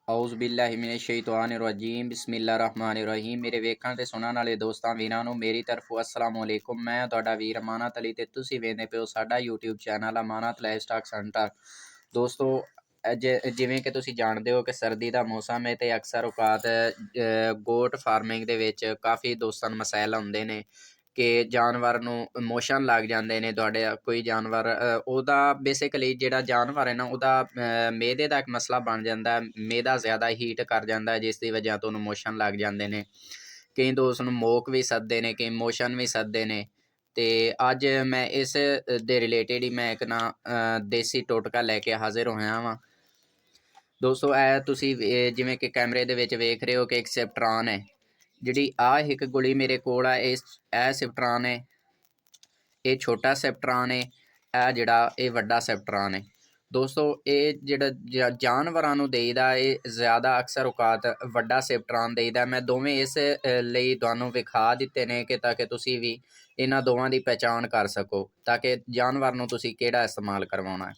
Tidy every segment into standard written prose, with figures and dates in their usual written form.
औज़ बिल्लाहि मिनश्शैतानिर्रजीम बिस्मिल्लाहिर्रहमानिर्रहीम। मेरे वेखण ते सुनन वाले दोस्तां वीरां नूं मेरी तरफों अस्सलामु अलैकुम। मैं तुहाडा वीर अमानत अली ते तुसीं वेखदे पिओ साडा यूट्यूब चैनल अमानत लाइफस्टाइल सेंटर। दोस्तों जिवें कि तुसीं जाणदे हो कि सर्दी दा मौसम है ते अक्सर औकात गोट फार्मिंग दे विच काफ़ी दोस्तां नूं मसैल आउंदे ने कि जानवर ਨੂੰ ਮੋਸ਼ਨ ਲੱਗ ਜਾਂਦੇ ਨੇ। ਤੁਹਾਡੇ ਕੋਈ ਜਾਨਵਰ ਉਹਦਾ ਬੇਸਿਕਲੀ ਜਿਹੜਾ ਜਾਨਵਰ ਹੈ ਨਾ ਉਹਦਾ ਮਿਹਦੇ ਦਾ ਇੱਕ ਮਸਲਾ ਬਣ ਜਾਂਦਾ, ਮਿਹਦਾ ਜ਼ਿਆਦਾ ਹੀਟ ਕਰ ਜਾਂਦਾ ਜਿਸ ਦੀ ਵਜ੍ਹਾ ਤੋਂ ਉਹਨੂੰ ਮੋਸ਼ਨ ਲੱਗ ਜਾਂਦੇ ਨੇ। ਕਈ ਦੋਸਤ ਨੂੰ ਮੋਕ ਵੀ ਸੱਦਦੇ ਨੇ, ਕਈ ਮੋਸ਼ਨ ਵੀ ਸੱਦਦੇ ਨੇ। ਅਤੇ ਅੱਜ ਮੈਂ ਇਸ ਦੇ ਰਿਲੇਟਿਡ ਹੀ ਮੈਂ ਇੱਕ ਨਾ ਦੇਸੀ ਟੋਟਕਾ ਲੈ ਕੇ ਹਾਜ਼ਰ ਹੋਇਆ ਵਾਂ। ਦੋਸਤੋ ਇਹ ਤੁਸੀਂ ਜਿਵੇਂ ਕਿ ਕੈਮਰੇ ਦੇ ਵਿੱਚ ਵੇਖ ਰਹੇ ਹੋ ਕਿ ਇੱਕ ਸਿਪਟਰਾਨ ਹੈ। ਜਿਹੜੀ ਆਹ ਇੱਕ ਗੋਲੀ ਮੇਰੇ ਕੋਲ ਆ ਇਹ ਸਿਪਟਰਾਨ ਹੈ, ਇਹ ਛੋਟਾ ਸਿਪਟਰਾਨ ਹੈ, ਇਹ ਜਿਹੜਾ ਇਹ ਵੱਡਾ ਸਿਪਟਰਾਨ ਹੈ। ਦੋਸਤੋ ਇਹ ਜਿਹੜਾ ਜਾਨਵਰਾਂ ਨੂੰ ਦੇਈਦਾ ਇਹ ਜ਼ਿਆਦਾ ਅਕਸਰ ਔਕਾਤ ਵੱਡਾ ਸਿਪਟਰਾਨ ਦੇਈਦਾ। ਮੈਂ ਦੋਵੇਂ ਇਸ ਲਈ ਤੁਹਾਨੂੰ ਵਿਖਾ ਦਿੱਤੇ ਨੇ ਕਿ ਤਾਂ ਕਿ ਤੁਸੀਂ ਵੀ ਇਹਨਾਂ ਦੋਵਾਂ ਦੀ ਪਹਿਚਾਣ ਕਰ ਸਕੋ ਤਾਂ ਕਿ ਜਾਨਵਰ ਨੂੰ ਤੁਸੀਂ ਕਿਹੜਾ ਇਸਤੇਮਾਲ ਕਰਵਾਉਣਾ ਹੈ।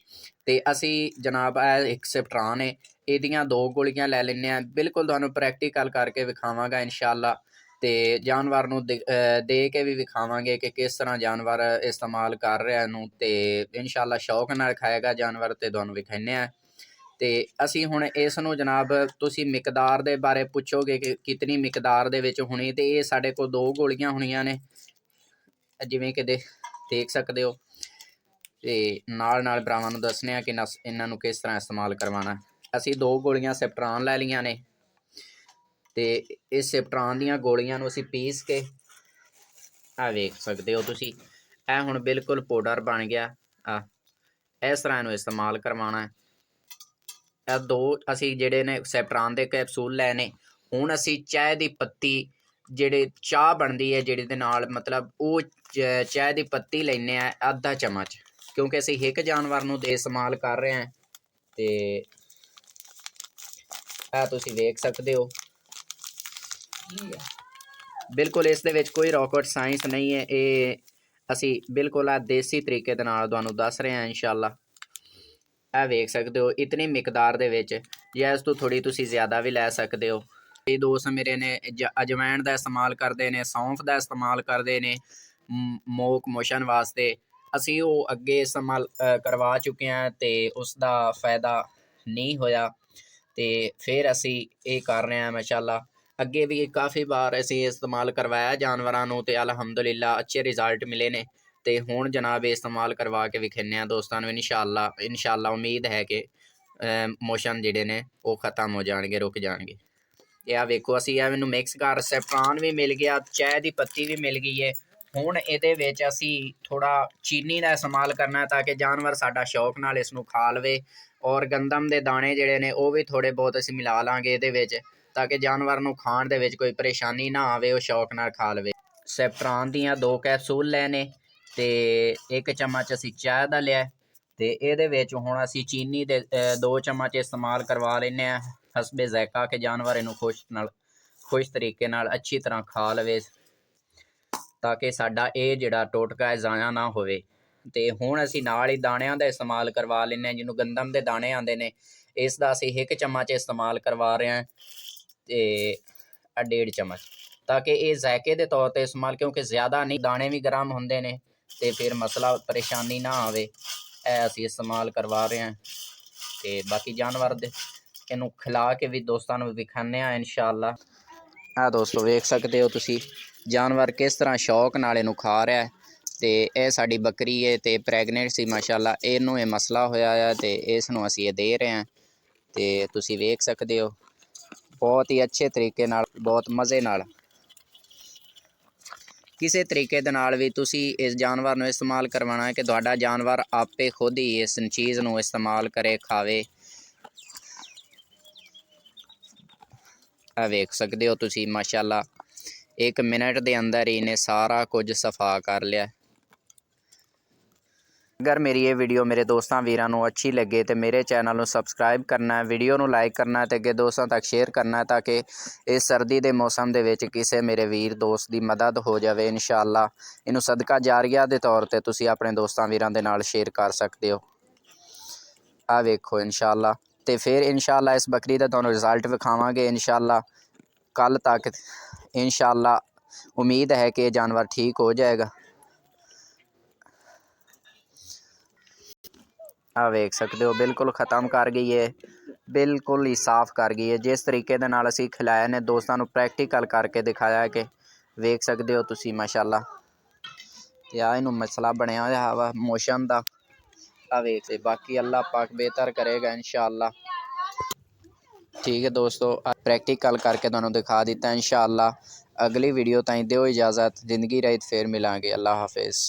ਅਤੇ ਅਸੀਂ ਜਨਾਬ ਇਹ ਇੱਕ ਸਿਪਟਰਾਨ ਹੈ, ਇਹਦੀਆਂ 2 ਗੋਲੀਆਂ ਲੈ ਲੈਂਦੇ ਹਾਂ। ਬਿਲਕੁਲ ਤੁਹਾਨੂੰ ਪ੍ਰੈਕਟੀਕਲ ਕਰਕੇ ਵਿਖਾਵਾਂਗਾ ਇਨਸ਼ਾਅੱਲਾ, ਅਤੇ ਜਾਨਵਰ ਨੂੰ ਦੇ ਕੇ ਵੀ ਵਿਖਾਵਾਂਗੇ ਕਿ ਕਿਸ ਤਰ੍ਹਾਂ ਜਾਨਵਰ ਇਸਤੇਮਾਲ ਕਰ ਰਿਹਾ ਇਹਨੂੰ, ਅਤੇ ਇਨਸ਼ਾਅੱਲਾ ਸ਼ੌਕ ਨਾਲ ਖਾਏਗਾ ਜਾਨਵਰ ਅਤੇ ਤੁਹਾਨੂੰ ਵਿਖਾਉਂਦੇ ਹਾਂ। ਅਤੇ ਅਸੀਂ ਹੁਣ ਇਸ ਨੂੰ ਜਨਾਬ ਤੁਸੀਂ ਮਿਕਦਾਰ ਦੇ ਬਾਰੇ ਪੁੱਛੋਗੇ ਕਿ ਕਿਤਨੀ ਮਿਕਦਾਰ ਦੇ ਵਿੱਚ ਹੋਣੀ, ਅਤੇ ਇਹ ਸਾਡੇ ਕੋਲ 2 ਗੋਲੀਆਂ ਹੋਣੀਆਂ ਨੇ ਜਿਵੇਂ ਕਿ ਦੇਖ ਸਕਦੇ ਹੋ। ਅਤੇ ਨਾਲ ਭਰਾਵਾਂ ਨੂੰ ਦੱਸਣੇ ਆ ਕਿ ਇਹਨਾਂ ਨੂੰ ਕਿਸ ਤਰ੍ਹਾਂ ਇਸਤੇਮਾਲ ਕਰਵਾਉਣਾ। ਅਸੀਂ 2 ਗੋਲੀਆਂ ਸਿਪਟਰਾਨ ਲੈ ਲਈਆਂ ਨੇ, ਅਤੇ ਇਸ ਸਿਪਟਰਾਨ ਦੀਆਂ ਗੋਲੀਆਂ ਨੂੰ ਅਸੀਂ ਪੀਸ ਕੇ ਆਹ ਵੇਖ ਸਕਦੇ ਹੋ ਤੁਸੀਂ, ਇਹ ਹੁਣ ਬਿਲਕੁਲ ਪਾਊਡਰ ਬਣ ਗਿਆ। ਇਸ ਤਰ੍ਹਾਂ ਇਹਨੂੰ ਇਸਤੇਮਾਲ ਕਰਵਾਉਣਾ। ਇਹ 2 ਅਸੀਂ ਜਿਹੜੇ ਨੇ ਸਿਪਟਰਾਨ ਦੇ ਕੈਪਸੂਲ ਲਏ ਨੇ। ਹੁਣ ਅਸੀਂ ਚਾਹ ਦੀ ਪੱਤੀ, ਜਿਹੜੇ ਚਾਹ ਬਣਦੀ ਹੈ ਜਿਹੜੇ ਦੇ ਨਾਲ, ਮਤਲਬ ਉਹ ਚਾਹ ਦੀ ਪੱਤੀ ਲੈਂਦੇ ਹਾਂ ਅੱਧਾ ਚਮਚ, ਕਿਉਂਕਿ ਅਸੀਂ ਇੱਕ ਜਾਨਵਰ ਨੂੰ ਇਸਤੇਮਾਲ ਕਰ ਰਹੇ ਹਾਂ। ਅਤੇ ਇਹ ਤੁਸੀਂ ਵੇਖ ਸਕਦੇ ਹੋ ਬਿਲਕੁਲ ਇਸ ਦੇ ਵਿੱਚ ਕੋਈ ਰੌਕਟ ਸਾਇੰਸ ਨਹੀਂ ਹੈ। ਇਹ ਅਸੀਂ ਬਿਲਕੁਲ ਆ ਦੇਸੀ ਤਰੀਕੇ ਦੇ ਨਾਲ ਤੁਹਾਨੂੰ ਦੱਸ ਰਹੇ ਹਾਂ ਇਨਸ਼ਾਅੱਲਾ। ਇਹ ਵੇਖ ਸਕਦੇ ਹੋ ਇਤਨੀ ਮਿਕਦਾਰ ਦੇ ਵਿੱਚ, ਜਾਂ ਇਸ ਤੋਂ ਥੋੜ੍ਹੀ ਤੁਸੀਂ ਜ਼ਿਆਦਾ ਵੀ ਲੈ ਸਕਦੇ ਹੋ। ਕਈ ਦੋਸਤ ਮੇਰੇ ਨੇ ਅਜਵਾਇਣ ਦਾ ਇਸਤੇਮਾਲ ਕਰਦੇ ਨੇ, ਸੌਂਫ ਦਾ ਇਸਤੇਮਾਲ ਕਰਦੇ ਨੇ ਮੋਕ ਮੋਸ਼ਨ ਵਾਸਤੇ। ਅਸੀਂ ਉਹ ਅੱਗੇ ਇਸਤੇਮਾਲ ਕਰਵਾ ਚੁੱਕੇ ਹਾਂ ਅਤੇ ਉਸ ਦਾ ਫਾਇਦਾ ਨਹੀਂ ਹੋਇਆ, ਅਤੇ ਫਿਰ ਅਸੀਂ ਇਹ ਕਰ ਰਹੇ ਹਾਂ ਮਾਸ਼ਾਅੱਲਾ। ਅੱਗੇ ਵੀ ਕਾਫੀ ਵਾਰ ਅਸੀਂ ਇਸਤੇਮਾਲ ਕਰਵਾਇਆ ਜਾਨਵਰਾਂ ਨੂੰ ਅਤੇ ਅਲਹਮਦੁਲਿਲਾ ਅੱਛੇ ਰਿਜ਼ਲਟ ਮਿਲੇ ਨੇ। ਅਤੇ ਹੁਣ ਜਨਾਬ ਇਸਤੇਮਾਲ ਕਰਵਾ ਕੇ ਵਿਖਾਉਂਦੇ ਹਾਂ ਦੋਸਤਾਂ ਨੂੰ ਇਨਸ਼ਾਅੱਲਾ ਉਮੀਦ ਹੈ ਕਿ ਮੋਸ਼ਨ ਜਿਹੜੇ ਨੇ ਉਹ ਖ਼ਤਮ ਹੋ ਜਾਣਗੇ, ਰੁਕ ਜਾਣਗੇ। ਇਹ ਆ ਵੇਖੋ ਅਸੀਂ ਇਹਨੂੰ ਮਿਕਸ ਕਰ, ਸਿਪਟਰਾਨ ਵੀ ਮਿਲ ਗਿਆ, ਚਾਹ ਦੀ ਪੱਤੀ ਵੀ ਮਿਲ ਗਈ ਹੈ। ਹੁਣ ਇਹਦੇ ਵਿੱਚ ਅਸੀਂ ਥੋੜ੍ਹਾ ਚੀਨੀ ਦਾ ਇਸਤੇਮਾਲ ਕਰਨਾ ਤਾਂ ਕਿ ਜਾਨਵਰ ਸਾਡਾ ਸ਼ੌਕ ਨਾਲ ਇਸ ਨੂੰ ਖਾ ਲਵੇ, ਔਰ ਗੰਦਮ ਦੇ ਦਾਣੇ ਜਿਹੜੇ ਨੇ ਉਹ ਵੀ ਥੋੜ੍ਹੇ ਬਹੁਤ ਅਸੀਂ ਮਿਲਾ ਲਾਂਗੇ ਇਹਦੇ ਵਿੱਚ ਤਾਂ ਕਿ ਜਾਨਵਰ ਨੂੰ ਖਾਣ ਦੇ ਵਿੱਚ ਕੋਈ ਪਰੇਸ਼ਾਨੀ ਨਾ ਆਵੇ, ਉਹ ਸ਼ੌਕ ਨਾਲ ਖਾ ਲਵੇ। ਸਿਪਟਰਾਨ ਦੀਆਂ 2 ਕੈਪਸੂਲ ਲਏ ਨੇ ਅਤੇ 1 ਚਮਚ ਅਸੀਂ ਚਾਹ ਦਾ ਲਿਆ, ਅਤੇ ਇਹਦੇ ਵਿੱਚ ਹੁਣ ਅਸੀਂ ਚੀਨੀ ਦੇ 2 ਚਮਚ ਇਸਤੇਮਾਲ ਕਰਵਾ ਲੈਂਦੇ ਹਾਂ ਹਸਬੇ ਜ਼ਾਇਕਾ, ਕਿ ਜਾਨਵਰ ਇਹਨੂੰ ਖੁਸ਼ ਤਰੀਕੇ ਨਾਲ ਅੱਛੀ ਤਰ੍ਹਾਂ ਖਾ ਲਵੇ ਤਾਂ ਕਿ ਸਾਡਾ ਇਹ ਜਿਹੜਾ ਟੋਟਕਾ ਹੈ ਜ਼ਾਇਆ ਨਾ ਹੋਵੇ। ਅਤੇ ਹੁਣ ਅਸੀਂ ਨਾਲ ਹੀ ਦਾਣਿਆਂ ਦਾ ਇਸਤੇਮਾਲ ਕਰਵਾ ਲੈਂਦੇ ਹਾਂ, ਜਿਹਨੂੰ ਗੰਦਮ ਦੇ ਦਾਣੇ ਆਉਂਦੇ ਨੇ। ਇਸ ਦਾ ਅਸੀਂ 1 ਚਮਚ ਇਸਤੇਮਾਲ ਕਰਵਾ ਰਹੇ ਹਾਂ ਅਤੇ 1.5 ਚਮਚ, ਤਾਂ ਕਿ ਇਹ ਜ਼ਾਇਕੇ ਦੇ ਤੌਰ 'ਤੇ ਇਸਤੇਮਾਲ, ਕਿਉਂਕਿ ਜ਼ਿਆਦਾ ਨਹੀਂ, ਦਾਣੇ ਵੀ ਗਰਮ ਹੁੰਦੇ ਨੇ ਅਤੇ ਫਿਰ ਮਸਲਾ ਪਰੇਸ਼ਾਨੀ ਨਾ ਆਵੇ। ਇਹ ਅਸੀਂ ਇਸਤੇਮਾਲ ਕਰਵਾ ਰਹੇ ਹਾਂ ਅਤੇ ਬਾਕੀ ਜਾਨਵਰ ਦੇ ਇਹਨੂੰ ਖਿਲਾ ਕੇ ਵੀ ਦੋਸਤਾਂ ਨੂੰ ਵਿਖਾਉਂਦੇ ਹਾਂ ਇਨਸ਼ਾਅੱਲਾ। ਆਹ ਦੋਸਤੋ ਵੇਖ ਸਕਦੇ ਹੋ ਤੁਸੀਂ ਜਾਨਵਰ ਕਿਸ ਤਰ੍ਹਾਂ ਸ਼ੌਕ ਨਾਲ ਇਹਨੂੰ ਖਾ ਰਿਹਾ। ਅਤੇ ਇਹ ਸਾਡੀ ਬੱਕਰੀ ਹੈ ਅਤੇ ਪ੍ਰੈਗਨੈਂਟ ਸੀ ਮਾਸ਼ਾਅੱਲਾ, ਇਹਨੂੰ ਇਹ ਮਸਲਾ ਹੋਇਆ ਆ ਅਤੇ ਇਸ ਨੂੰ ਅਸੀਂ ਇਹ ਦੇ ਰਹੇ ਹਾਂ। ਅਤੇ ਤੁਸੀਂ ਵੇਖ ਸਕਦੇ ਹੋ ਬਹੁਤ ਹੀ ਅੱਛੇ ਤਰੀਕੇ ਨਾਲ, ਬਹੁਤ ਮਜ਼ੇ ਨਾਲ। ਕਿਸੇ ਤਰੀਕੇ ਦੇ ਨਾਲ ਵੀ ਤੁਸੀਂ ਇਸ ਜਾਨਵਰ ਨੂੰ ਇਸਤੇਮਾਲ ਕਰਵਾਉਣਾ ਹੈ ਕਿ ਤੁਹਾਡਾ ਜਾਨਵਰ ਆਪੇ ਖੁਦ ਹੀ ਇਸ ਚੀਜ਼ ਨੂੰ ਇਸਤੇਮਾਲ ਕਰੇ, ਖਾਵੇ। ਇਹ ਵੇਖ ਸਕਦੇ ਹੋ ਤੁਸੀਂ ਮਾਸ਼ਾਅੱਲਾ 1 ਮਿੰਟ ਦੇ ਅੰਦਰ ਹੀ ਇਹਨੇ ਸਾਰਾ ਕੁਝ ਸਫਾ ਕਰ ਲਿਆ। ਅਗਰ ਮੇਰੀ ਇਹ ਵੀਡੀਓ ਮੇਰੇ ਦੋਸਤਾਂ ਵੀਰਾਂ ਨੂੰ ਅੱਛੀ ਲੱਗੇ ਤਾਂ ਮੇਰੇ ਚੈਨਲ ਨੂੰ ਸਬਸਕ੍ਰਾਈਬ ਕਰਨਾ, ਵੀਡੀਓ ਨੂੰ ਲਾਈਕ ਕਰਨਾ ਅਤੇ ਅੱਗੇ ਦੋਸਤਾਂ ਤੱਕ ਸ਼ੇਅਰ ਕਰਨਾ ਤਾਂ ਕਿ ਇਸ ਸਰਦੀ ਦੇ ਮੌਸਮ ਦੇ ਵਿੱਚ ਕਿਸੇ ਮੇਰੇ ਵੀਰ ਦੋਸਤ ਦੀ ਮਦਦ ਹੋ ਜਾਵੇ ਇਨਸ਼ਾਅੱਲਾ। ਇਹਨੂੰ ਸਦਕਾ ਜਾਰੀਆ ਦੇ ਤੌਰ 'ਤੇ ਤੁਸੀਂ ਆਪਣੇ ਦੋਸਤਾਂ ਵੀਰਾਂ ਦੇ ਨਾਲ ਸ਼ੇਅਰ ਕਰ ਸਕਦੇ ਹੋ। ਆਹ ਵੇਖੋ ਇਨਸ਼ਾਅੱਲਾ ਤੇ ਫਿਰ ਇਨਸ਼ਾਅੱਲਾ ਇਸ ਬੱਕਰੀ ਦਾ ਤੁਹਾਨੂੰ ਰਿਜ਼ਲਟ ਵਿਖਾਵਾਂਗੇ ਇਨਸ਼ਾਅੱਲਾ ਕੱਲ ਤੱਕ। ਇਨਸ਼ਾਅੱਲਾ ਉਮੀਦ ਹੈ ਕਿ ਇਹ ਜਾਨਵਰ ਠੀਕ ਹੋ ਜਾਏਗਾ। ਆ ਵੇਖ ਸਕਦੇ ਹੋ ਬਿਲकुल ख़त्म कर गई है, बिल्कुल ही साफ़ कर गई है। जिस तरीके दे नाल असीं खिलाया ने दोस्तां नूं प्रैक्टिकल करके दिखाया कि वेख सकते हो तुसीं माशाअल्लाह। ते आ इहनूं मसला बनिया होया वा मोशन दा। आ वेख ते बाकी अल्लाह पाक बेहतर करेगा इंशाअल्लाह। ठीक है दोस्तों, प्रैक्टिकल करके तुहानूं दिखा दिता इंशाअल्लाह। अगली वीडियो ताईं दिओ इजाज़त, ज़िंदगी रही फिर मिलांगे। अल्लाह हाफिज़।